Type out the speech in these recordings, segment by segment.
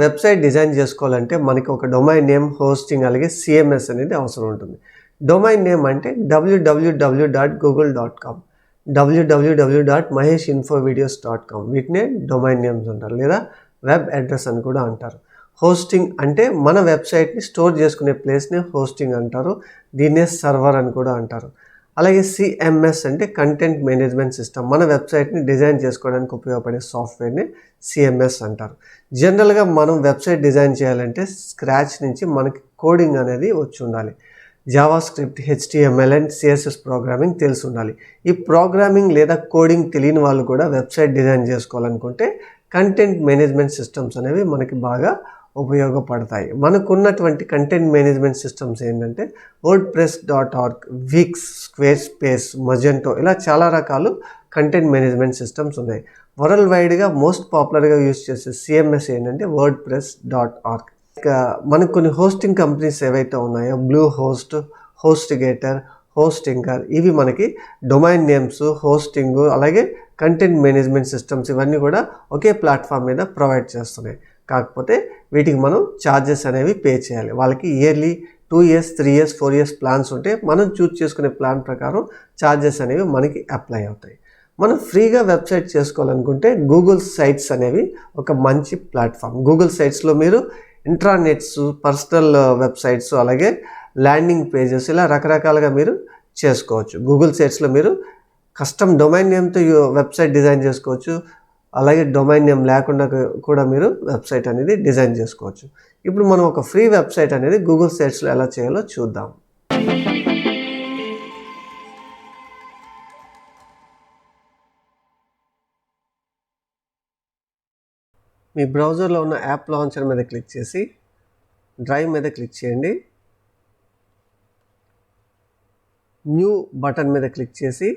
Website design చేసుకోవాలంటే మనకి ఒక డొమైన్ నేమ్, హోస్టింగ్ అలాగే సిఎంఎస్ అనేది అవసరం ఉంటుంది. డొమైన్ నేమ్ అంటే www.google.com, www.maheshinfovideos.com వీటినే డొమైన్ నేమ్స్ అంటారు, లేదా వెబ్ అడ్రస్ అని కూడా అంటారు. హోస్టింగ్ అంటే మన వెబ్సైట్ని స్టోర్ చేసుకునే ప్లేస్ని హోస్టింగ్ అంటారు, దీన్నే సర్వర్ అని కూడా అంటారు. అలాగే సిఎంఎస్ అంటే కంటెంట్ మేనేజ్మెంట్ సిస్టమ్, మన వెబ్సైట్ని డిజైన్ చేసుకోవడానికి ఉపయోగపడే సాఫ్ట్వేర్ని సిఎంఎస్ అంటారు. జనరల్గా మనం వెబ్సైట్ డిజైన్ చేయాలంటే స్క్రాచ్ నుంచి మనకి కోడింగ్ అనేది వచ్చి ఉండాలి. Java script, HTML and CSS programming తెలిసి ఉండాలి. ఈ ప్రోగ్రామింగ్ లేదా కోడింగ్ తెలియని వాళ్ళు కూడా వెబ్సైట్ డిజైన్ చేసుకోవాలనుకుంటే కంటెంట్ మేనేజ్మెంట్ సిస్టమ్స్ అనేవి మనకి బాగా ఉపయోగపడతాయి. మనకున్నటువంటి కంటెంట్ మేనేజ్మెంట్ సిస్టమ్స్ ఏంటంటే wordpress.org, విక్స్, స్క్వేర్ స్పేస్, మజెంటో ఇలా చాలా రకాలు కంటెంట్ మేనేజ్మెంట్ సిస్టమ్స్ ఉన్నాయి. వరల్డ్ వైడ్గా మోస్ట్ పాపులర్గా యూజ్ చేసే సిఎంఎస్ ఏంటంటే wordpress.org. ఇంకా మనకు కొన్ని హోస్టింగ్ కంపెనీస్ ఏవైతే ఉన్నాయో బ్లూ హోస్ట్, హోస్టిగేటర్, హోస్టింగర్, ఇవి మనకి డొమైన్ నేమ్స్, హోస్టింగ్ అలాగే కంటెంట్ మేనేజ్మెంట్ సిస్టమ్స్ ఇవన్నీ కూడా ఒకే ప్లాట్ఫామ్ మీద ప్రొవైడ్ చేస్తున్నాయి. కాకపోతే వీటికి మనం ఛార్జెస్ అనేవి పే చేయాలి. వాళ్ళకి yearly 2 years, 3 years, 4 years plans ఉంటే మనం చూస్ చేసుకునే ప్లాన్ ప్రకారం ఛార్జెస్ అనేవి మనకి అప్లై అవుతాయి. మనం ఫ్రీగా వెబ్సైట్ చేసుకోవాలనుకుంటే గూగుల్ సైట్స్ అనేవి ఒక మంచి ప్లాట్ఫామ్. గూగుల్ సైట్స్లో మీరు ఇంట్రానెట్స్, పర్సనల్ వెబ్సైట్స్ అలాగే ల్యాండింగ్ పేజెస్ ఇలా రకరకాలుగా మీరు చేసుకోవచ్చు. గూగుల్ సైట్స్లో మీరు కస్టమ్ డొమైన్ నేమ్తో వెబ్సైట్ డిజైన్ చేసుకోవచ్చు, అలాగే డొమైన్ నేమ్ లేకుండా కూడా మీరు వెబ్సైట్ అనేది డిజైన్ చేసుకోవచ్చు. ఇప్పుడు మనం ఒక ఫ్రీ వెబ్సైట్ అనేది గూగుల్ సైట్స్లో ఎలా చేయాలో చూద్దాం. మీ బ్రౌజర్లో ఉన్న యాప్ లాంచర్ మీద క్లిక్ చేసి డ్రైవ్ మీద క్లిక్ చేయండి. న్యూ బటన్ మీద క్లిక్ చేసి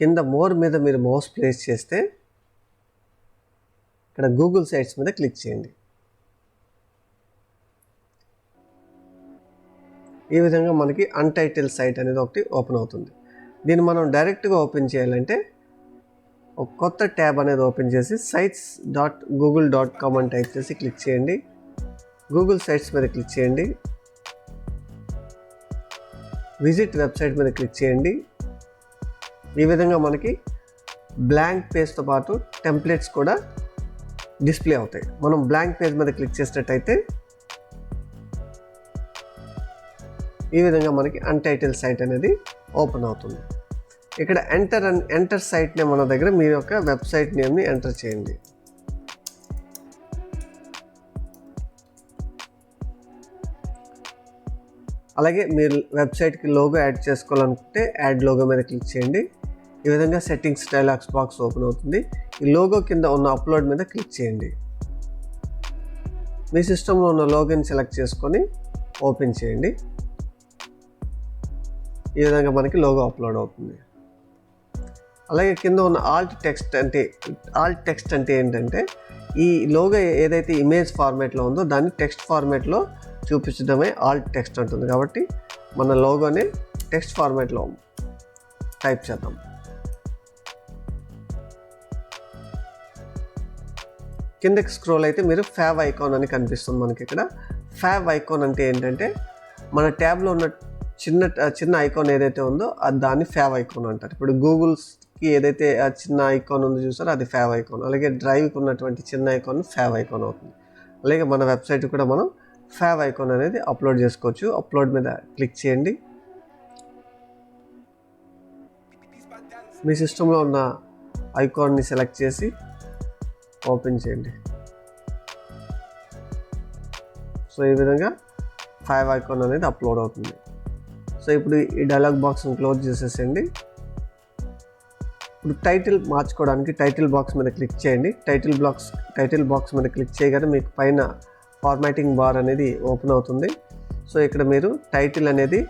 కింద మోర్ మీద మీరు మౌస్ ప్లేస్ చేస్తే ఇక్కడ గూగుల్ సైట్స్ మీద క్లిక్ చేయండి. ఈ విధంగా మనకి అన్టైటిల్ సైట్ అనేది ఒకటి ఓపెన్ అవుతుంది. దీన్ని మనం డైరెక్ట్గా ఓపెన్ చేయాలంటే ఒక కొత్త ట్యాబ్ అనేది ఓపెన్ చేసి sites.google.com అని టైప్ చేసి క్లిక్ చేయండి. గూగుల్ సైట్స్ మీద క్లిక్ చేయండి. విజిట్ వెబ్సైట్ మీద క్లిక్ చేయండి. ఈ విధంగా మనకి బ్లాంక్ పేజ్తో పాటు టెంప్లెట్స్ కూడా డిస్ప్లే అవుతాయి. మనం బ్లాంక్ పేజ్ మీద క్లిక్ చేసినట్టయితే ఈ విధంగా మనకి అన్టైటిల్ సైట్ అనేది ఓపెన్ అవుతుంది. ఇక్కడ ఎంటర్ సైట్ నేమ్ మన దగ్గర మీ యొక్క వెబ్సైట్ నేమ్ని ఎంటర్ చేయండి. అలాగే మీరు వెబ్సైట్కి లోగో యాడ్ చేసుకోవాలనుకుంటే యాడ్ లోగో మీద క్లిక్ చేయండి. ఈ విధంగా సెట్టింగ్స్ డైలాగ్స్ బాక్స్ ఓపెన్ అవుతుంది. ఈ లోగో కింద ఉన్న అప్లోడ్ మీద క్లిక్ చేయండి. మీ సిస్టంలో ఉన్న లోగోని సెలెక్ట్ చేసుకొని ఓపెన్ చేయండి. ఈ విధంగా మనకి లోగో అప్లోడ్ అవుతుంది. అలాగే కింద ఉన్న ఆల్ట్ టెక్స్ట్ అంటే ఏంటంటే ఈ లోగో ఏదైతే ఇమేజ్ ఫార్మేట్లో ఉందో దాన్ని టెక్స్ట్ ఫార్మేట్లో చూపించడమే ఆల్ట్ టెక్స్ట్ ఉంటుంది. కాబట్టి మన లోగోని టెక్స్ట్ ఫార్మేట్లో టైప్ చేద్దాం. కిందకి స్క్రోల్ అయితే మీరు ఫ్యావ్ ఐకాన్ అని కనిపిస్తుంది మనకి. ఇక్కడ ఫ్యావ్ ఐకాన్ అంటే ఏంటంటే మన ట్యాబ్లో ఉన్న చిన్న ఐకాన్ ఏదైతే ఉందో అది దాన్ని ఫ్యావ్ ఐకాన్ అంటారు. ఇప్పుడు గూగుల్స్కి ఏదైతే ఆ చిన్న ఐకాన్ ఉందో చూసారో అది ఫ్యావ్ ఐకాన్. అలాగే డ్రైవ్కి ఉన్నటువంటి చిన్న ఐకాన్ ఫ్యావ్ ఐకాన్ అవుతుంది. అలాగే మన వెబ్సైట్ కూడా మనం ఫ్యావ్ ఐకాన్ అనేది అప్లోడ్ చేసుకోవచ్చు. అప్లోడ్ మీద క్లిక్ చేయండి. మీ సిస్టంలో ఉన్న ఐకాన్ని సెలెక్ట్ చేసి ఓపెన్ చేయండి. సో ఈ విధంగా ఫ్యావ్ ఐకాన్ అనేది అప్లోడ్ అవుతుంది. సో ఇప్పుడు ఈ డైలాగ్ బాక్స్ని క్లోజ్ చేసేసేయండి. ఇప్పుడు టైటిల్ మార్చుకోవడానికి టైటిల్ బాక్స్ మీద క్లిక్ చేయండి. టైటిల్ బాక్స్ మీద క్లిక్ చేయగానే మీకు పైన ఫార్మాటింగ్ బార్ అనేది ఓపెన్ అవుతుంది. సో ఇక్కడ మీరు టైటిల్ అనేది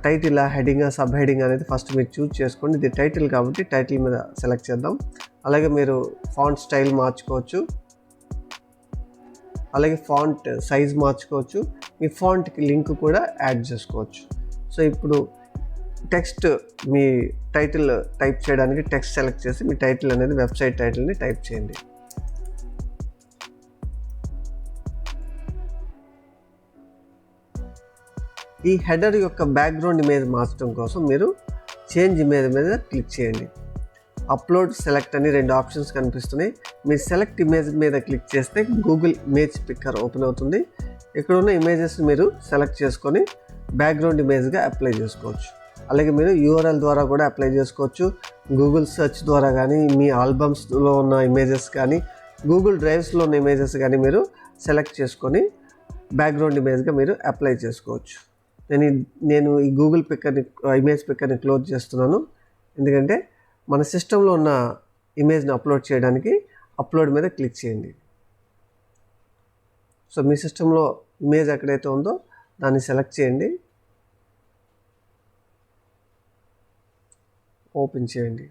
టైటిల్, హెడింగ్, సబ్ హెడింగ్ అనేది ఫస్ట్ మీరు చూస్ చేసుకోండి. ఇది టైటిల్ కాబట్టి టైటిల్ మీద సెలెక్ట్ చేద్దాం. అలాగే మీరు ఫాంట్ స్టైల్ మార్చుకోవచ్చు, అలాగే ఫాంట్ సైజ్ మార్చుకోవచ్చు, మీ ఫాంట్కి లింక్ కూడా యాడ్ చేసుకోవచ్చు. సో ఇప్పుడు టెక్స్ట్ మీ టైటిల్ టైప్ చేయడానికి టెక్స్ట్ సెలెక్ట్ చేసి మీ టైటిల్ అనేది వెబ్సైట్ టైటిల్ని టైప్ చేయండి. ఈ హెడర్ యొక్క బ్యాక్గ్రౌండ్ ఇమేజ్ మార్చడం కోసం మీరు చేంజ్ ఇమేజ్ మీద క్లిక్ చేయండి. అప్లోడ్, సెలెక్ట్ అని 2 ఆప్షన్స్ కనిపిస్తున్నాయి. మీరు సెలెక్ట్ ఇమేజ్ మీద క్లిక్ చేస్తే గూగుల్ ఇమేజ్ పిక్కర్ ఓపెన్ అవుతుంది. ఇక్కడ ఉన్న ఇమేజెస్ మీరు సెలెక్ట్ చేసుకొని బ్యాక్గ్రౌండ్ ఇమేజ్గా అప్లై చేసుకోవచ్చు. అలాగే మీరు URL ద్వారా కూడా అప్లై చేసుకోవచ్చు. గూగుల్ సెర్చ్ ద్వారా కానీ, మీ ఆల్బమ్స్లో ఉన్న ఇమేజెస్ కానీ, గూగుల్ డ్రైవ్స్లో ఉన్న ఇమేజెస్ కానీ మీరు సెలెక్ట్ చేసుకొని బ్యాక్గ్రౌండ్ ఇమేజ్గా మీరు అప్లై చేసుకోవచ్చు. నేను ఈ గూగుల్ పిక్కర్ని, ఇమేజ్ పిక్కర్ని క్లోజ్ చేస్తున్నాను. ఎందుకంటే మన సిస్టంలో ఉన్న ఇమేజ్ని అప్లోడ్ చేయడానికి అప్లోడ్ మీద క్లిక్ చేయండి. సో మీ సిస్టంలో ఇమేజ్ ఎక్కడైతే ఉందో దాన్ని సెలెక్ట్ చేయండి, ఓపెన్ చేయండి.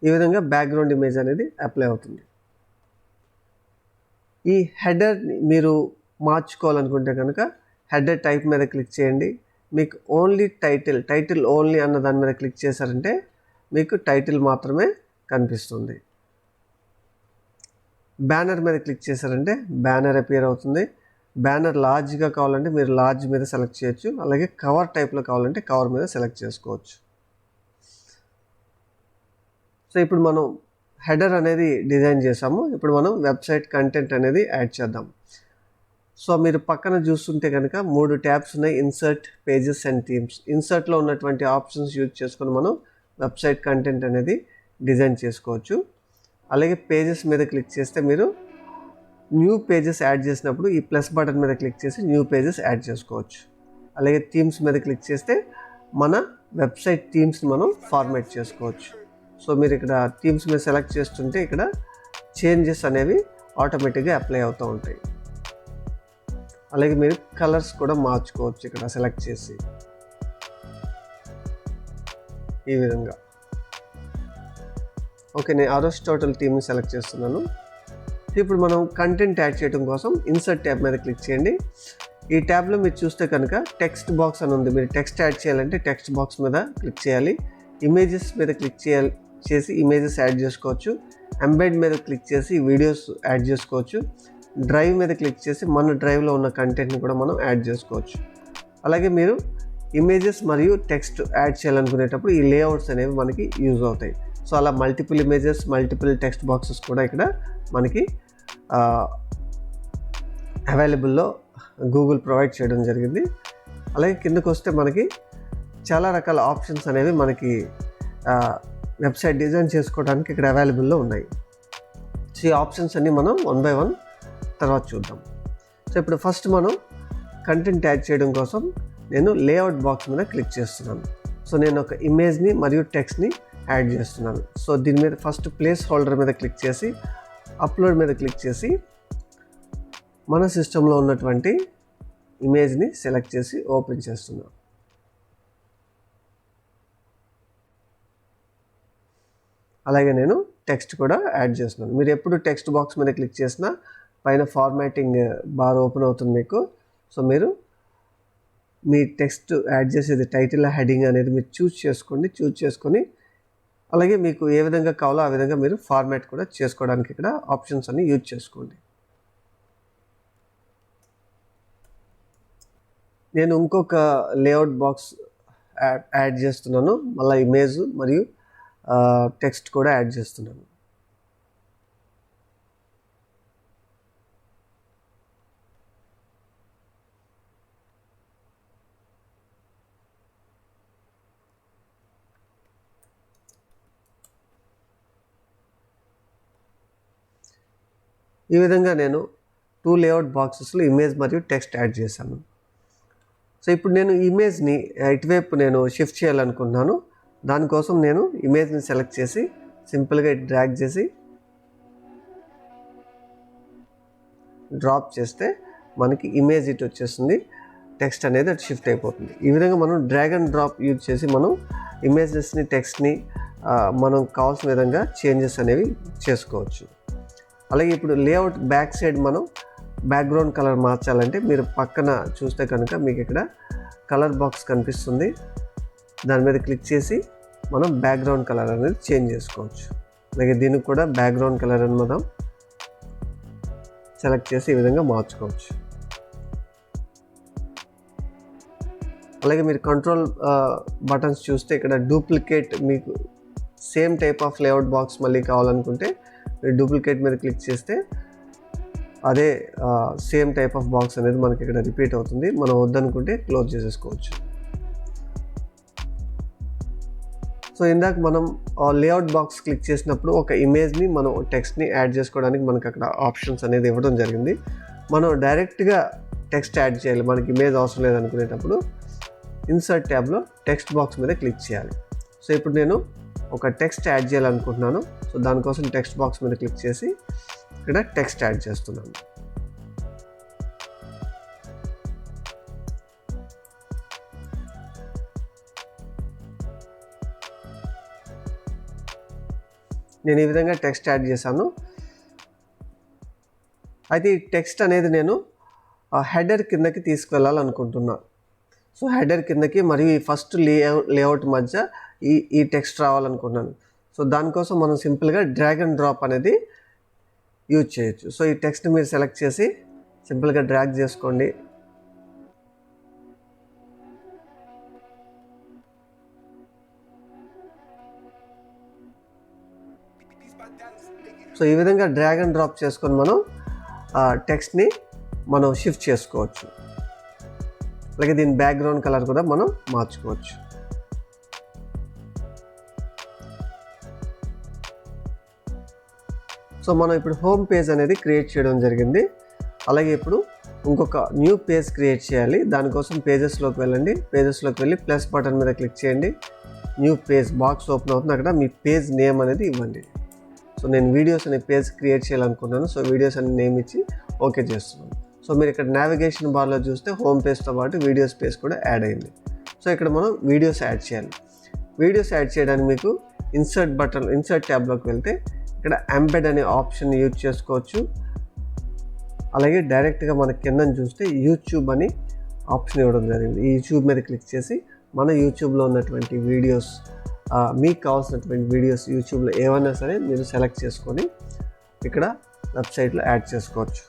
ఈ విధంగా బ్యాక్గ్రౌండ్ ఇమేజ్ అనేది అప్లై అవుతుంది. ఈ హెడర్ని మీరు మార్చుకోవాలనుకుంటే కనుక హెడర్ టైప్ మీద క్లిక్ చేయండి. మీకు ఓన్లీ టైటిల్ ఓన్లీ అన్న దాని మీద క్లిక్ చేశారంటే మీకు టైటిల్ మాత్రమే కనిపిస్తుంది. బ్యానర్ మీద క్లిక్ చేశారంటే బ్యానర్ అపియర్ అవుతుంది. బ్యానర్ లార్జ్గా కావాలంటే మీరు లార్జ్ మీద సెలెక్ట్ చేయొచ్చు. అలాగే కవర్ టైప్లో కావాలంటే కవర్ మీద సెలెక్ట్ చేసుకోవచ్చు. సో ఇప్పుడు మనం హెడర్ అనేది డిజైన్ చేసాము. ఇప్పుడు మనం వెబ్సైట్ కంటెంట్ అనేది యాడ్ చేద్దాం. సో మీరు పక్కన చూస్తుంటే కనుక 3 ట్యాబ్స్ ఉన్నాయి: ఇన్సర్ట్, పేజెస్ అండ్ థీమ్స్. ఇన్సర్ట్లో ఉన్నటువంటి ఆప్షన్స్ యూజ్ చేసుకొని మనం వెబ్సైట్ కంటెంట్ అనేది డిజైన్ చేసుకోవచ్చు. అలాగే పేజెస్ మీద క్లిక్ చేస్తే మీరు న్యూ పేజెస్ యాడ్ చేసినప్పుడు ఈ ప్లస్ బటన్ మీద క్లిక్ చేసి న్యూ పేజెస్ యాడ్ చేసుకోవచ్చు. అలాగే థీమ్స్ మీద క్లిక్ చేస్తే మన వెబ్సైట్ థీమ్స్ని మనం ఫార్మాట్ చేసుకోవచ్చు. సో మీరు ఇక్కడ థీమ్స్ మీద సెలెక్ట్ చేస్తుంటే ఇక్కడ చేంజెస్ అనేవి ఆటోమేటిక్గా అప్లై అవుతూ ఉంటాయి. అలాగే మీరు కలర్స్ కూడా మార్చుకోవచ్చు ఇక్కడ సెలెక్ట్ చేసి ఈ విధంగా. ఓకే, నేను అరిస్టాటిల్ థీమ్ని సెలెక్ట్ చేస్తున్నాను. ఇప్పుడు మనం కంటెంట్ యాడ్ చేయడం కోసం ఇన్సర్ట్ ట్యాబ్ మీద క్లిక్ చేయండి. ఈ ట్యాబ్లో మీరు చూస్తే కనుక టెక్స్ట్ బాక్స్ అని ఉంది. మీరు టెక్స్ట్ యాడ్ చేయాలంటే టెక్స్ట్ బాక్స్ మీద క్లిక్ చేయాలి. ఇమేజెస్ మీద క్లిక్ చేసి ఇమేజెస్ యాడ్ చేసుకోవచ్చు. ఎంబెడ్ మీద క్లిక్ చేసి వీడియోస్ యాడ్ చేసుకోవచ్చు. డ్రైవ్ మీద క్లిక్ చేసి మన డ్రైవ్లో ఉన్న కంటెంట్ని కూడా మనం యాడ్ చేసుకోవచ్చు. అలాగే మీరు ఇమేజెస్ మరియు టెక్స్ట్ యాడ్ చేయాలనుకునేటప్పుడు ఈ లేఅవుట్స్ అనేవి మనకి యూజ్ అవుతాయి. సో అలా multiple images, multiple text boxes కూడా ఇక్కడ మనకి అవైలబుల్లో గూగుల్ ప్రొవైడ్ చేయడం జరిగింది. అలాగే కిందకు వస్తే మనకి చాలా రకాల ఆప్షన్స్ అనేవి మనకి వెబ్సైట్ డిజైన్ చేసుకోవడానికి ఇక్కడ అవైలబుల్లో ఉన్నాయి. సో ఈ ఆప్షన్స్ అన్నీ మనం 1 by 1 తర్వాత చూద్దాం. సో ఇప్పుడు ఫస్ట్ మనం కంటెంట్ యాడ్ చేయడం కోసం నేను లేఅవుట్ బాక్స్ మీద క్లిక్ చేస్తున్నాను. సో నేను ఒక ఇమేజ్ని మరియు టెక్స్ట్ని యాడ్ చేస్తున్నాను. సో దీని మీద ఫస్ట్ ప్లేస్ హోల్డర్ మీద క్లిక్ చేసి అప్లోడ్ మీద క్లిక్ చేసి మన సిస్టంలో ఉన్నటువంటి ఇమేజ్ని సెలెక్ట్ చేసి ఓపెన్ చేస్తున్నాను. అలాగే నేను టెక్స్ట్ కూడా యాడ్ చేస్తున్నాను. మీరు ఎప్పుడు టెక్స్ట్ బాక్స్ మీద క్లిక్ చేసినా పైన ఫార్మాటింగ్ బార్ ఓపెన్ అవుతుంది మీకు. సో మీరు మీ టెక్స్ట్ యాడ్ చేసేది టైటిల్, హెడింగ్ అనేది మీరు చూస్ చేసుకొని అలాగే మీకు ఏ విధంగా కావాలో ఆ విధంగా మీరు ఫార్మాట్ కూడా చేసుకోవడానికి ఇక్కడ ఆప్షన్స్ అన్ని యూజ్ చేసుకోండి. నేను ఇంకొక లేఅవుట్ బాక్స్ యాడ్ చేస్తున్నాను. మళ్ళీ ఇమేజ్ మరియు టెక్స్ట్ కూడా యాడ్ చేస్తున్నాను. ఈ విధంగా నేను 2 లేఅవుట్ బాక్సెస్లో ఇమేజ్ మరియు టెక్స్ట్ యాడ్ చేశాను. సో ఇప్పుడు నేను ఇమేజ్ని ఇటువైపు నేను షిఫ్ట్ చేయాలనుకుంటున్నాను. దానికోసం నేను ఇమేజ్ని సెలెక్ట్ చేసి సింపుల్గా డ్రాగ్ చేసి డ్రాప్ చేస్తే మనకి ఇమేజ్ ఇటు వచ్చేస్తుంది, టెక్స్ట్ అనేది అటు షిఫ్ట్ అయిపోతుంది. ఈ విధంగా మనం డ్రాగ్ అండ్ డ్రాప్ యూజ్ చేసి మనం ఇమేజెస్ని, టెక్స్ట్ని మనం కావాల్సిన విధంగా చేంజెస్ అనేవి చేసుకోవచ్చు. అలాగే ఇప్పుడు లేఅవుట్ బ్యాక్ సైడ్ మనం బ్యాక్గ్రౌండ్ కలర్ మార్చాలంటే మీరు పక్కన చూస్తే కనుక మీకు ఇక్కడ కలర్ బాక్స్ కనిపిస్తుంది. దాని మీద క్లిక్ చేసి మనం బ్యాక్గ్రౌండ్ కలర్ అనేది చేంజ్ చేసుకోవచ్చు. అలాగే దీనికి కూడా బ్యాక్గ్రౌండ్ కలర్ అని మనం సెలెక్ట్ చేసి ఈ విధంగా మార్చుకోవచ్చు. అలాగే మీరు కంట్రోల్ బటన్స్ చూస్తే ఇక్కడ డూప్లికేట్, మీకు same type of layout box మళ్ళీ కావాలనుకుంటే మీరు డూప్లికేట్ మీద క్లిక్ చేస్తే అదే సేమ్ టైప్ ఆఫ్ బాక్స్ అనేది మనకి ఇక్కడ రిపీట్ అవుతుంది. మనం వద్దనుకుంటే క్లోజ్ చేసేసుకోవచ్చు. సో ఇందాక మనం లేఅవుట్ బాక్స్ క్లిక్ చేసినప్పుడు ఒక ఇమేజ్ని మనం టెక్స్ట్ని యాడ్ చేసుకోవడానికి మనకు అక్కడ ఆప్షన్స్ అనేది ఇవ్వడం జరిగింది. మనం డైరెక్ట్గా టెక్స్ట్ యాడ్ చేయాలి, మనకి ఇమేజ్ అవసరం లేదనుకునేటప్పుడు ఇన్సర్ట్ ట్యాబ్లో టెక్స్ట్ బాక్స్ మీద క్లిక్ చేయాలి. సో ఇప్పుడు నేను ఒక టెక్స్ట్ యాడ్ చేయాలనుకుంటున్నాను. సో దానికోసం టెక్స్ట్ బాక్స్ మీద క్లిక్ చేసి ఇక్కడ టెక్స్ట్ యాడ్ చేస్తున్నాను. నేను ఈ విధంగా టెక్స్ట్ యాడ్ చేశాను. అయితే ఈ టెక్స్ట్ అనేది నేను హెడర్ కిందకి తీసుకువెళ్ళాలనుకుంటున్నాను. సో హెడర్ కిందకి మరియు ఈ ఫస్ట్ లేఅవుట్ మధ్య ఈ టెక్స్ట్ రావాలనుకుంటున్నాను. సో దానికోసం మనం సింపుల్గా డ్రాగ్ అండ్ డ్రాప్ అనేది యూజ్ చేయొచ్చు. సో ఈ టెక్స్ట్ని మీరు సెలెక్ట్ చేసి సింపుల్గా డ్రాగ్ చేసుకోండి. సో ఈ విధంగా డ్రాగ్ అండ్ డ్రాప్ చేసుకొని మనం టెక్స్ట్ని మనం షిఫ్ట్ చేసుకోవచ్చు. అలాగే దీని బ్యాక్గ్రౌండ్ కలర్ కూడా మనం మార్చుకోవచ్చు. సో మనం ఇప్పుడు హోమ్ పేజ్ అనేది క్రియేట్ చేయడం జరిగింది. అలాగే ఇప్పుడు ఇంకొక న్యూ పేజ్ క్రియేట్ చేయాలి. దానికోసం పేజెస్లోకి వెళ్ళండి. పేజెస్లోకి వెళ్ళి ప్లస్ బటన్ మీద క్లిక్ చేయండి. న్యూ పేజ్ బాక్స్ ఓపెన్ అవుతుంది. అక్కడ మీ పేజ్ నేమ్ అనేది ఇవ్వండి. సో నేను వీడియోస్ అనే పేజ్ క్రియేట్ చేయాలనుకున్నాను. సో వీడియోస్ అనే నేమ్ ఇచ్చి ఓకే చేస్తున్నాను. సో మీరు ఇక్కడ నావిగేషన్ బార్లో చూస్తే హోమ్ పేజ్తో పాటు వీడియోస్ పేజ్ కూడా యాడ్ అయింది. సో ఇక్కడ మనం వీడియోస్ యాడ్ చేయాలి. వీడియోస్ యాడ్ చేయడానికి మీకు ఇన్సర్ట్ ట్యాబ్లోకి వెళ్తే ఇక్కడ ఎంబెడ్ అనే ఆప్షన్ యూజ్ చేసుకోవచ్చు. అలాగే డైరెక్ట్గా మన కింద చూస్తే యూట్యూబ్ అని ఆప్షన్ ఇవ్వడం జరిగింది. ఈ యూట్యూబ్ మీద క్లిక్ చేసి మన యూట్యూబ్లో ఉన్నటువంటి వీడియోస్, మీకు కావాల్సినటువంటి వీడియోస్ యూట్యూబ్లో ఏవైనా సరే మీరు సెలెక్ట్ చేసుకొని ఇక్కడ వెబ్సైట్లో యాడ్ చేసుకోవచ్చు.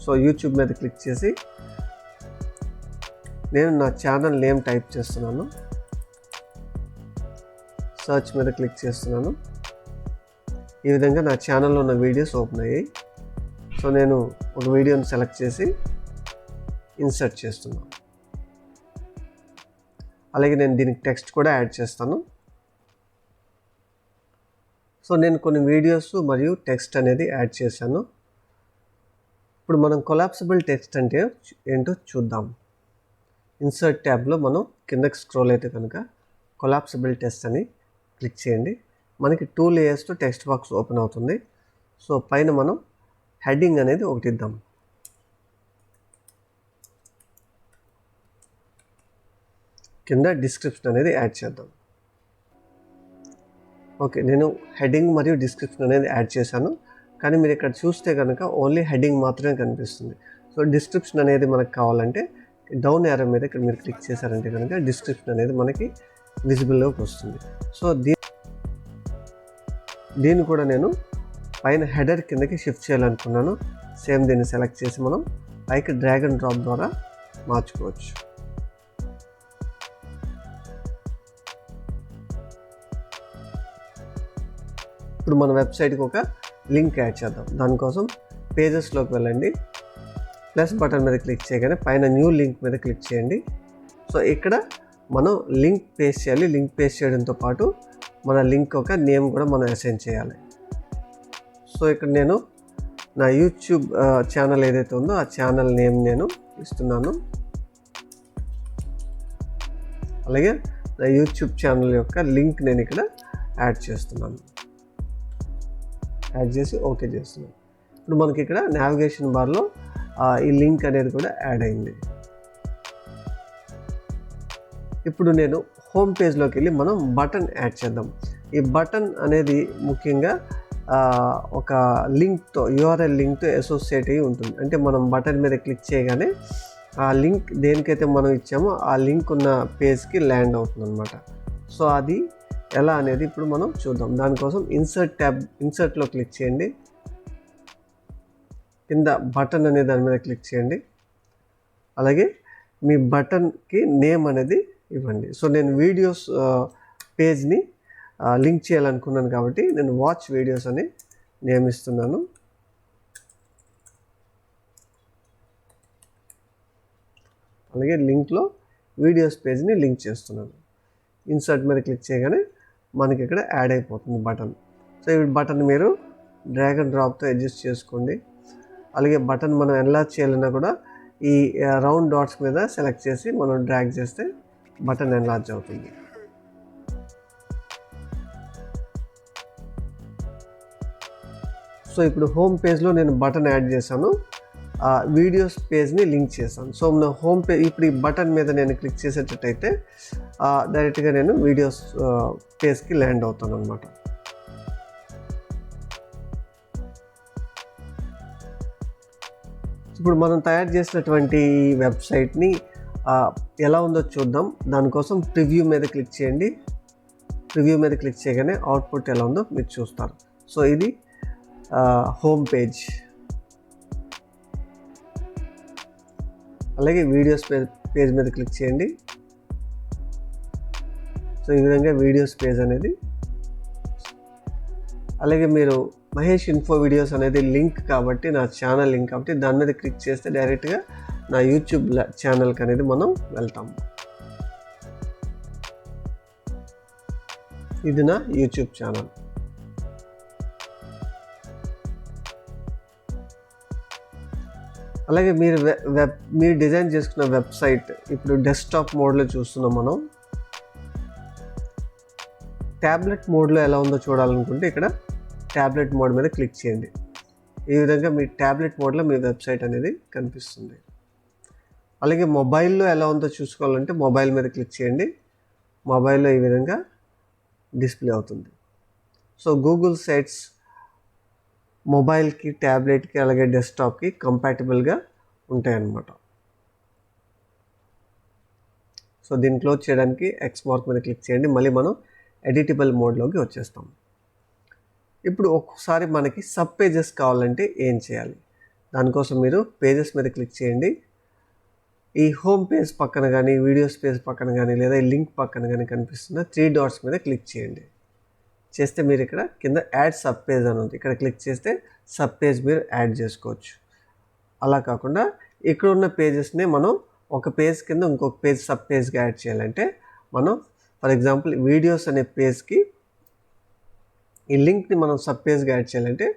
సో యూట్యూబ్ మీద క్లిక్ చేసి నేను నా ఛానల్ నేమ్ టైప్ చేస్తున్నాను. సర్చ్ మీద క్లిక్ చేస్తున్నాను. ఈ విధంగా నా ఛానల్లో ఉన్న వీడియోస్ ఓపెన్ అయ్యాయి. సో నేను ఒక వీడియోని సెలెక్ట్ చేసి ఇన్సర్ట్ చేస్తున్నాను. అలాగే నేను దీనికి టెక్స్ట్ కూడా యాడ్ చేస్తాను. సో నేను కొన్ని వీడియోస్ మరియు టెక్స్ట్ అనేది యాడ్ చేశాను. ఇప్పుడు మనం కొలాప్సిబుల్ టెక్స్ట్ అంటే ఏంటో చూద్దాం. ఇన్సర్ట్ ట్యాబ్లో మనం కిందకి స్క్రోల్ అయితే కనుక కొలాప్సిబుల్ టెక్స్ట్ అని క్లిక్ చేయండి. మనకి 2 లేయర్స్తో టెక్స్ట్ బాక్స్ ఓపెన్ అవుతుంది. సో పైన మనం హెడ్డింగ్ అనేది ఒకటి ఇద్దాం. కింద డిస్క్రిప్షన్ అనేది యాడ్ చేద్దాం. ఓకే, నేను హెడ్డింగ్ మరియు డిస్క్రిప్షన్ అనేది యాడ్ చేశాను. కానీ మీరు ఇక్కడ చూస్తే కనుక ఓన్లీ హెడ్డింగ్ మాత్రమే కనిపిస్తుంది. సో డిస్క్రిప్షన్ అనేది మనకు కావాలంటే డౌన్ యారో మీద ఇక్కడ మీరు క్లిక్ చేశారంటే కనుక డిస్క్రిప్షన్ అనేది మనకి విజిబుల్లోకి వస్తుంది. సో దీన్ని కూడా నేను పైన హెడర్ కిందకి షిఫ్ట్ చేయాలనుకున్నాను. సేమ్ దీన్ని సెలెక్ట్ చేసి మనం పైకి డ్రాగ్ అండ్ డ్రాప్ ద్వారా మార్చుకోవచ్చు. ఇప్పుడు మన వెబ్సైట్కి ఒక లింక్ యాడ్ చేద్దాం. దానికోసం పేజెస్లోకి వెళ్ళండి. ప్లస్ బటన్ మీద క్లిక్ చేయగానే పైన న్యూ లింక్ మీద క్లిక్ చేయండి. సో ఇక్కడ మనం లింక్ పేస్ట్ చేయాలి. లింక్ పేస్ట్ చేయడంతో పాటు మన లింక్ ఒక నేమ్ కూడా మనం అసైన్ చేయాలి. సో ఇక్కడ నేను నా యూట్యూబ్ ఛానల్ ఏదైతే ఉందో ఆ ఛానల్ నేమ్ నేను ఇస్తున్నాను. అలాగే నా యూట్యూబ్ ఛానల్ యొక్క లింక్ నేను ఇక్కడ యాడ్ చేస్తున్నాను. యాడ్ చేసి ఓకే చేస్తున్నాను. ఇప్పుడు మనకి ఇక్కడ నావిగేషన్ బార్లో ఈ లింక్ అనేది కూడా యాడ్ అయింది. ఇప్పుడు నేను హోమ్ పేజ్లోకి వెళ్ళి మనం బటన్ యాడ్ చేద్దాం. ఈ బటన్ అనేది ముఖ్యంగా ఒక లింక్తో, యూఆర్ఎల్ లింక్తో అసోసియేట్ అయ్యి ఉంటుంది. అంటే మనం బటన్ మీద క్లిక్ చేయగానే ఆ లింక్ దేనికైతే మనం ఇచ్చామో ఆ లింక్ ఉన్న పేజ్కి ల్యాండ్ అవుతుంది అనమాట. సో అది ఎలా అనేది ఇప్పుడు మనం చూద్దాం. దానికోసం ఇన్సర్ట్లో క్లిక్ చేయండి. కింద బటన్ అనే దాని మీద క్లిక్ చేయండి. అలాగే మీ బటన్కి నేమ్ అనేది ఇవ్వండి. సో నేను వీడియోస్ పేజ్ని లింక్ చేయాలనుకున్నాను కాబట్టి నేను వాచ్ వీడియోస్ అని నేమ్ ఇస్తున్నాను. అలాగే లింక్లో వీడియోస్ పేజ్ని లింక్ చేస్తున్నాను. ఇన్సర్ట్ మీద క్లిక్ చేయగానే మనకి ఇక్కడ యాడ్ అయిపోతుంది బటన్. సో ఈ బటన్ మీరు డ్రాగ్ అండ్ డ్రాప్తో అడ్జస్ట్ చేసుకోండి. అలాగే బటన్ మనం ఎన్లార్జ్ చేయాలన్నా కూడా ఈ రౌండ్ డాట్స్ మీద సెలెక్ట్ చేసి మనం డ్రాగ్ చేస్తే బటన్ ఎన్లార్జ్ అవుతుంది. సో ఇప్పుడు హోమ్ పేజ్లో నేను బటన్ యాడ్ చేశాను, వీడియోస్ పేజ్ని లింక్ చేశాను. సో నా హోమ్ పేజ్ ఇప్పుడు ఈ బటన్ మీద నేను క్లిక్ చేసేటట్టయితే డైరెక్ట్గా నేను వీడియోస్ పేజ్కి ల్యాండ్ అవుతాను అనమాట. ఇప్పుడు మనం తయారు చేసినటువంటి వెబ్సైట్ని ఎలా ఉందో చూద్దాం. దానికోసం ప్రివ్యూ మీద క్లిక్ చేయండి. ప్రివ్యూ మీద క్లిక్ చేయగానే అవుట్పుట్ ఎలా ఉందో మీరు చూస్తారు. సో ఇది హోమ్ పేజ్. అలాగే వీడియోస్ పేజ్ మీద క్లిక్ చేయండి. సో ఈ విధంగా వీడియోస్ పేజ్ అనేది. అలాగే మీరు మహేష్ ఇన్ఫో వీడియోస్ అనేది లింక్ కాబట్టి, నా ఛానల్ లింక్ కాబట్టి దాని మీద క్లిక్ చేస్తే డైరెక్ట్గా నా యూట్యూబ్ ఛానల్కి అనేది మనం వెళ్తాం. ఇది నా యూట్యూబ్ ఛానల్. అలాగే మీరు డిజైన్ చేసుకున్న వెబ్సైట్ ఇప్పుడు డెస్క్టాప్ మోడ్లో చూస్తున్నాం మనం. ట్యాబ్లెట్ మోడ్లో ఎలా ఉందో చూడాలనుకుంటే ఇక్కడ ట్యాబ్లెట్ మోడ్ మీద క్లిక్ చేయండి. ఈ విధంగా మీ ట్యాబ్లెట్ మోడ్లో మీ వెబ్సైట్ అనేది కనిపిస్తుంది. అలాగే మొబైల్లో ఎలా ఉందో చూసుకోవాలంటే మొబైల్ మీద క్లిక్ చేయండి. మొబైల్లో ఈ విధంగా డిస్ప్లే అవుతుంది. సో గూగుల్ సైట్స్ మొబైల్కి, ట్యాబ్లెట్కి అలాగే డెస్క్టాప్కి కంపాటిబుల్గా ఉంటాయన్నమాట. సో దీన్ని క్లోజ్ చేయడానికి ఎక్స్ మార్క్ మీద క్లిక్ చేయండి. మళ్ళీ మనం ఎడిటబుల్ మోడ్లోకి వచ్చేస్తాం. ఇప్పుడు ఒక్కసారి మనకి సబ్ పేజెస్ కావాలంటే ఏం చేయాలి? దానికోసం మీరు పేజెస్ మీద క్లిక్ చేయండి. ఈ హోమ్ పేజ్ పక్కన కానీ, వీడియోస్ పేజ్ పక్కన కానీ, లేదా ఈ లింక్ పక్కన కానీ కనిపిస్తున్న 3 డాట్స్ మీద క్లిక్ చేయండి. చేస్తే మీరు ఇక్కడ కింద యాడ్ సబ్ పేజ్ అని ఉంది. ఇక్కడ క్లిక్ చేస్తే సబ్ పేజ్ మీరు యాడ్ చేసుకోవచ్చు. అలా కాకుండా ఇక్కడ ఉన్న పేజెస్ని మనం ఒక పేజ్ కింద ఇంకొక పేజ్ సబ్ పేజ్గా యాడ్ చేయాలంటే మనం ఫర్ ఎగ్జాంపుల్ వీడియోస్ అనే పేజ్కి ఈ లింక్ని మనం సబ్ పేజ్గా యాడ్ చేయాలంటే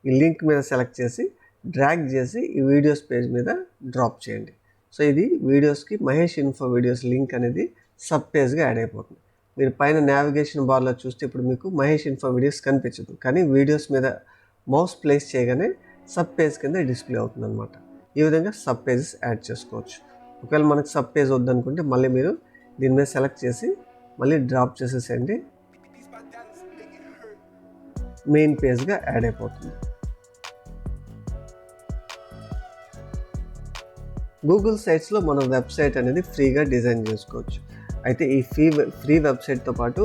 ఈ లింక్ మీద సెలెక్ట్ చేసి డ్రాగ్ చేసి ఈ వీడియోస్ పేజ్ మీద డ్రాప్ చేయండి. సో ఇది వీడియోస్కి మహేష్ ఇన్ఫో వీడియోస్ లింక్ అనేది సబ్ పేజ్గా యాడ్ అయిపోతుంది. మీరు పైన నావిగేషన్ బార్లో చూస్తే ఇప్పుడు మీకు మహేష్ ఇన్ఫో వీడియోస్ కనిపించదు, కానీ వీడియోస్ మీద మౌస్ ప్లేస్ చేయగానే సబ్ పేజ్ కింద డిస్ప్లే అవుతుంది అనమాట. ఈ విధంగా సబ్ పేజెస్ యాడ్ చేసుకోవచ్చు. ఒకవేళ మనకు సబ్ పేజ్ వద్దనుకుంటే మళ్ళీ మీరు దీని మీద సెలెక్ట్ చేసి మళ్ళీ డ్రాప్ చేసేసేయండి. మెయిన్ పేజ్గా యాడ్ అయిపోతుంది. గూగుల్ సైట్స్లో మనం వెబ్సైట్ అనేది ఫ్రీగా డిజైన్ చేసుకోవచ్చు. అయితే ఈ ఫ్రీ వెబ్సైట్తో పాటు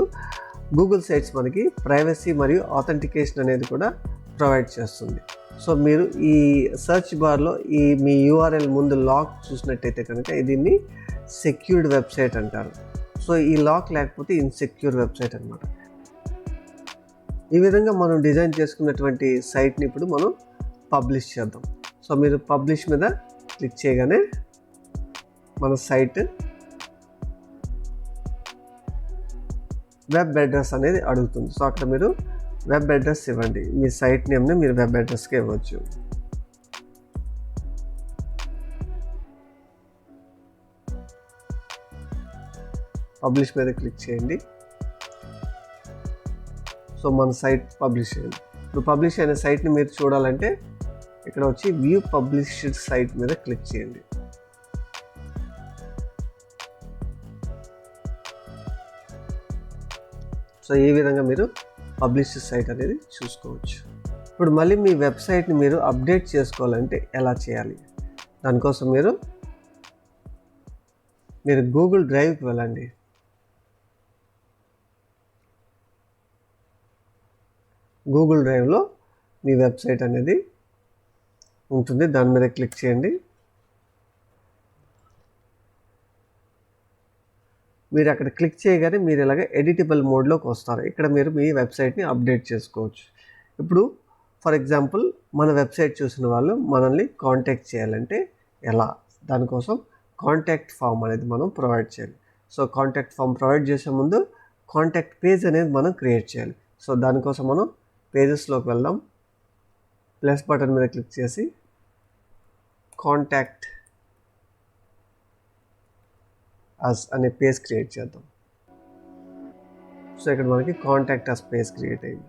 గూగుల్ సైట్స్ మనకి ప్రైవసీ మరియు ఆథెంటికేషన్ అనేది కూడా ప్రొవైడ్ చేస్తుంది. సో మీరు ఈ సెర్చ్ బార్లో ఈ మీ యూఆర్ఎల్ ముందు లాక్ చూసినట్టయితే కనుక దీన్ని సెక్యూర్డ్ వెబ్సైట్ అంటారు. సో ఈ లాక్ లేకపోతే ఇన్సెక్యూర్ వెబ్సైట్ అనమాట. ఈ విధంగా మనం డిజైన్ చేసుకున్నటువంటి సైట్ని ఇప్పుడు మనం పబ్లిష్ చేద్దాం. సో మీరు పబ్లిష్ మీద క్లిక్ చేయగానే మన సైట్ వెబ్ అడ్రస్ అనేది అడుగుతుంది. సో అక్కడ మీరు వెబ్ అడ్రస్ ఇవ్వండి. మీ సైట్ నేమ్ని మీరు వెబ్ అడ్రస్కి ఇవ్వచ్చు. పబ్లిష్ మీద క్లిక్ చేయండి. సో మన సైట్ పబ్లిష్ అయింది. ఇప్పుడు పబ్లిష్ అయిన సైట్ని మీరు చూడాలంటే ఇక్కడ వచ్చి వ్యూ పబ్లిష్డ్ సైట్ మీద క్లిక్ చేయండి. సో ఈ విధంగా మీరు పబ్లిష్డ్ సైట్ అనేది చూసుకోవచ్చు. ఇప్పుడు మళ్ళీ మీ వెబ్సైట్ని మీరు అప్డేట్ చేసుకోవాలంటే ఎలా చేయాలి? దానికోసం మీరు గూగుల్ డ్రైవ్కి వెళ్ళండి. గూగుల్ డ్రైవ్లో మీ వెబ్సైట్ అనేది ఉంటుంది. దాని మీద క్లిక్ చేయండి. మీరు అక్కడ క్లిక్ చేయగానే మీరు ఇలాగ ఎడిటబుల్ మోడ్లోకి వస్తారు. ఇక్కడ మీరు మీ వెబ్సైట్ని అప్డేట్ చేసుకోవచ్చు. ఇప్పుడు ఫర్ ఎగ్జాంపుల్ మన వెబ్సైట్ చూసిన వాళ్ళు మనల్ని కాంటాక్ట్ చేయాలంటే ఎలా, దానికోసం కాంటాక్ట్ ఫామ్ అనేది మనం ప్రొవైడ్ చేయాలి. సో కాంటాక్ట్ ఫామ్ ప్రొవైడ్ చేసే ముందు కాంటాక్ట్ పేజ్ అనేది మనం క్రియేట్ చేయాలి. సో దానికోసం మనం పేజెస్లోకి వెళ్దాం. ప్లస్ బటన్ మీద క్లిక్ చేసి కాంటాక్ట్ అస్ అనే పేజ్ క్రియేట్ చేద్దాం. సో ఇక్కడ మనకి కాంటాక్ట్ అస్ పేజ్ క్రియేట్ అయింది.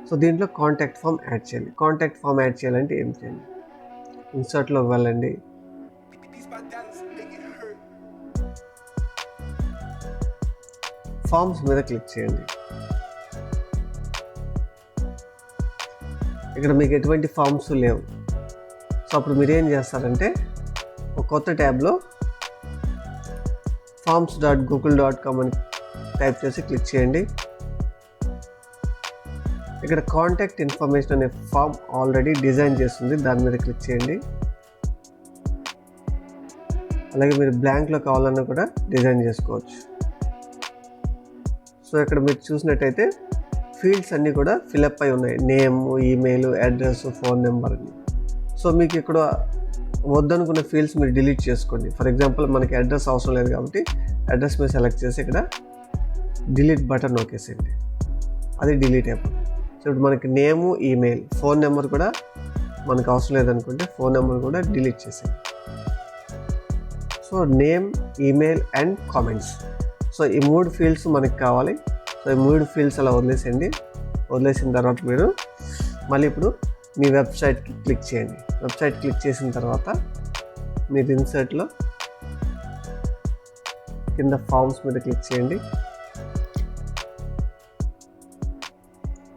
సో దీంట్లో కాంటాక్ట్ ఫామ్ యాడ్ చేయాలి. కాంటాక్ట్ ఫామ్ యాడ్ చేయాలంటే ఏం చేయాలి, ఇన్సర్ట్లోకి వెళ్ళండి. ఫామ్స్ మీద క్లిక్ చేయండి. ఇక్కడ మీకు ఎటువంటి ఫామ్స్ లేవు. సో అప్పుడు మీరు ఏం చేస్తారంటే ఒక కొత్త ట్యాబ్లో forms.google.com అని టైప్ చేసి క్లిక్ చేయండి. ఇక్కడ కాంటాక్ట్ ఇన్ఫర్మేషన్ అనే ఫామ్ ఆల్రెడీ డిజైన్ చేస్తుంది, దాని మీద క్లిక్ చేయండి. అలాగే మీరు బ్లాంక్లో కావాలన్నా కూడా డిజైన్ చేసుకోవచ్చు. సో ఇక్కడ మీరు చూసినట్టయితే ఫీల్డ్స్ అన్నీ కూడా ఫిలప్ అయి ఉన్నాయి, name, email, address, phone number అని. సో మీకు ఇక్కడ వద్దనుకున్న ఫీల్డ్స్ మీరు డిలీట్ చేసుకోండి. ఫర్ ఎగ్జాంపుల్ మనకి అడ్రస్ అవసరం లేదు కాబట్టి అడ్రస్ మీద సెలెక్ట్ చేసి ఇక్కడ డిలీట్ బటన్ నొక్కేసేయండి, అది డిలీట్ అయిపోతుంది. సో ఇప్పుడు మనకి నేము, ఈమెయిల్, ఫోన్ నెంబర్ కూడా మనకు అవసరం లేదనుకుంటే ఫోన్ నెంబర్ కూడా డిలీట్ చేసేయండి. So name, email and comments, so ఈ 3 ఫీల్డ్స్ మనకి కావాలి. సో ఈ 3 ఫీల్డ్స్ అలా వదిలేసేయండి. వదిలేసిన తర్వాత మీరు మళ్ళీ ఇప్పుడు మీ వెబ్సైట్కి క్లిక్ చేయండి. వెబ్సైట్ క్లిక్ చేసిన తర్వాత మీరు ఇన్సర్ట్లో కింద ఫామ్స్ మీద క్లిక్ చేయండి.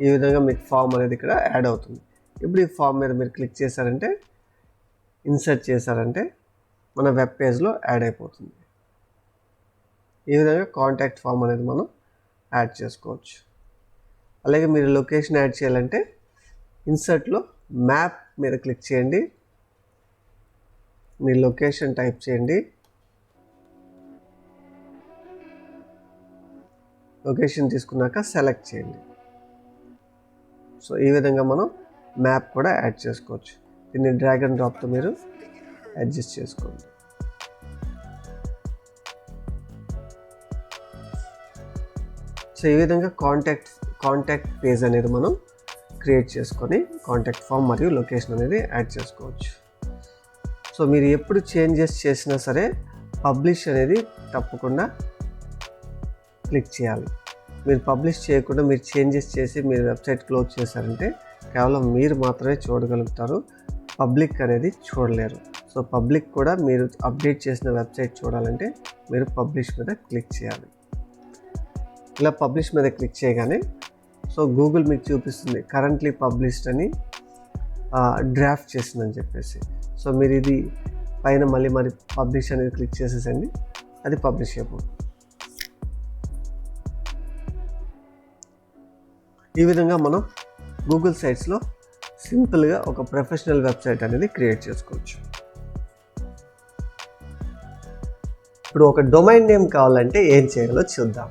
ఈ విధంగా మీకు ఫామ్ అనేది ఇక్కడ యాడ్ అవుతుంది. ఇప్పుడు ఈ ఫామ్ మీద మీరు క్లిక్ చేశారంటే, ఇన్సర్ట్ చేశారంటే మన వెబ్ పేజ్లో యాడ్ అయిపోతుంది. ఈ విధంగా కాంటాక్ట్ ఫామ్ అనేది మనం యాడ్ చేసుకోవచ్చు. అలాగే మీరు లొకేషన్ యాడ్ చేయాలంటే ఇన్సర్ట్లో మ్యాప్ మీద క్లిక్ చేయండి, మీ లొకేషన్ టైప్ చేయండి. లొకేషన్ తీసుకున్నాక సెలెక్ట్ చేయండి. సో ఈ విధంగా మనం మ్యాప్ కూడా యాడ్ చేసుకోవచ్చు. దీన్ని డ్రాగ్ అండ్ డ్రాప్తో మీరు అడ్జస్ట్ చేసుకోండి. సో ఈ విధంగా కాంటాక్ట్ పేజ్ అనేది మనం క్రియేట్ చేసుకొని కాంటాక్ట్ ఫామ్ మరియు లొకేషన్ అనేది యాడ్ చేసుకోవచ్చు. సో మీరు ఎప్పుడు చేంజెస్ చేసినా సరే పబ్లిష్ అనేది తప్పకుండా క్లిక్ చేయాలి. మీరు పబ్లిష్ చేయకుండా మీరు చేంజెస్ చేసి మీరు వెబ్సైట్ క్లోజ్ చేశారంటే కేవలం మీరు మాత్రమే చూడగలుగుతారు, పబ్లిక్ అనేది చూడలేరు. సో పబ్లిక్ కూడా మీరు అప్డేట్ చేసిన వెబ్సైట్ చూడాలంటే మీరు పబ్లిష్ మీద క్లిక్ చేయాలి. ఇలా పబ్లిష్ మీద క్లిక్ చేయగానే సో గూగుల్ మీకు చూపిస్తుంది కరెంట్లీ పబ్లిష్డ్ అని డ్రాఫ్ట్ చేసిందని చెప్పేసి. సో మీరు ఇది పైన మళ్ళీ పబ్లిష్ అనేది క్లిక్ చేసేసండి, అది పబ్లిష్ అయిపోతుంది. ఈ విధంగా మనం గూగుల్ సైట్స్లో సింపుల్గా ఒక ప్రొఫెషనల్ వెబ్సైట్ అనేది క్రియేట్ చేసుకోవచ్చు. ఇప్పుడు ఒక డొమైన్ నేమ్ కావాలంటే ఏం చేయాలో చూద్దాం.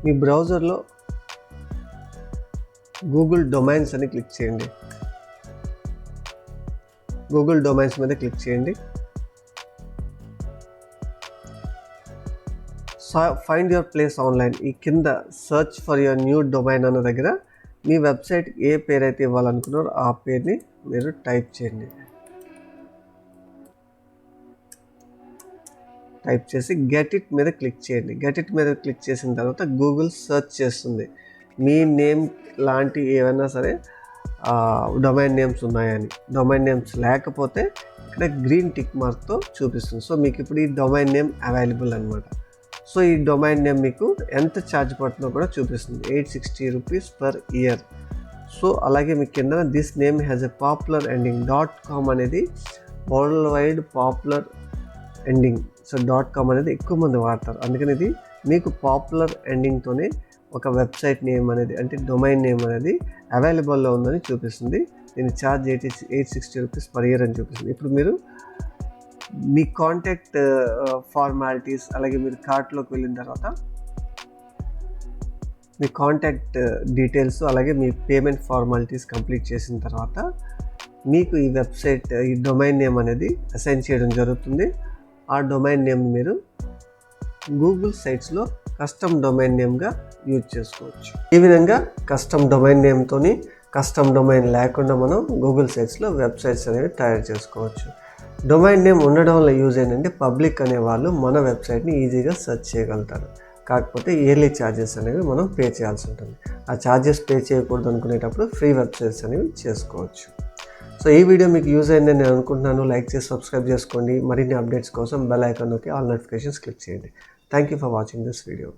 మీ బ్రౌజర్లో గూగుల్ డొమైన్స్ అని క్లిక్ చేయండి. గూగుల్ డొమైన్స్ మీద క్లిక్ చేయండి. ఫైండ్ యువర్ ప్లేస్ ఆన్లైన్ ఈ కింద search for your new domain అన్న దగ్గర మీ వెబ్సైట్ ఏ పేరు అయితే ఇవ్వాలనుకున్నారో ఆ పేరుని మీరు టైప్ చేయండి. టైప్ చేసి గెట్ ఇట్ మీద క్లిక్ చేయండి. గెట్ ఇట్ మీద క్లిక్ చేసిన తర్వాత గూగుల్ సర్చ్ చేస్తుంది మీ నేమ్ లాంటి ఏమైనా సరే డొమైన్ నేమ్స్ ఉన్నాయని. డొమైన్ నేమ్స్ లేకపోతే ఇక్కడ గ్రీన్ టిక్ మార్క్తో చూపిస్తుంది. సో మీకు ఇప్పుడు ఈ డొమైన్ నేమ్ అవైలబుల్ అనమాట. సో ఈ డొమైన్ నేమ్ మీకు ఎంత ఛార్జ్ పడుతుందో కూడా చూపిస్తుంది, 860 రూపీస్ పర్ ఇయర్. సో అలాగే మీకు కింద this name has a popular ending .com అనేది world wide popular ending. So .com అనేది ఎక్కువ మంది వాడతారు, అందుకని ఇది మీకు పాపులర్ ఎండింగ్తోనే ఒక వెబ్సైట్ నేమ్ అనేది అంటే డొమైన్ నేమ్ అనేది అవైలబుల్లో ఉందని చూపిస్తుంది. దీని ఛార్జ్ 860 రూపీస్ పర్ ఇయర్ అని చూపిస్తుంది. ఇప్పుడు మీరు మీ కాంటాక్ట్ ఫార్మాలిటీస్, అలాగే మీరు కార్ట్లోకి వెళ్ళిన తర్వాత మీ కాంటాక్ట్ డీటెయిల్స్, అలాగే మీ పేమెంట్ ఫార్మాలిటీస్ కంప్లీట్ చేసిన తర్వాత మీకు ఈ వెబ్సైట్, ఈ డొమైన్ నేమ్ అనేది అసైన్ చేయడం జరుగుతుంది. ఆ డొమైన్ నేమ్ మీరు గూగుల్ సైట్స్లో కస్టమ్ డొమైన్ నేమ్గా యూజ్ చేసుకోవచ్చు. ఈ విధంగా కస్టమ్ డొమైన్ నేమ్తోని, కస్టమ్ డొమైన్ లేకుండా మనం గూగుల్ సైట్స్లో వెబ్సైట్స్ అనేవి తయారు చేసుకోవచ్చు. డొమైన్ నేమ్ ఉండడం వల్ల యూజ్ ఏంటంటే పబ్లిక్ అనేవాళ్ళు మన వెబ్సైట్ని ఈజీగా సెర్చ్ చేయగలుగుతారు. కాకపోతే ఇయర్లీ ఛార్జెస్ అనేవి మనం పే చేయాల్సి ఉంటుంది. ఆ ఛార్జెస్ పే చేయకూడదు అనుకునేటప్పుడు ఫ్రీ వెబ్సైట్స్ అనేవి చేసుకోవచ్చు. సో ఈ వీడియో మీకు యూజ్ అయిందని నేను అనుకుంటున్నాను. లైక్ చేసి సబ్స్క్రైబ్ చేసుకోండి. మరిన్ని అప్డేట్స్ కోసం బెల్ ఐకాన్ నొక్కి ఆల్ నోటిఫికేషన్స్ క్లిక్ చేయండి. Thank you for watching this video.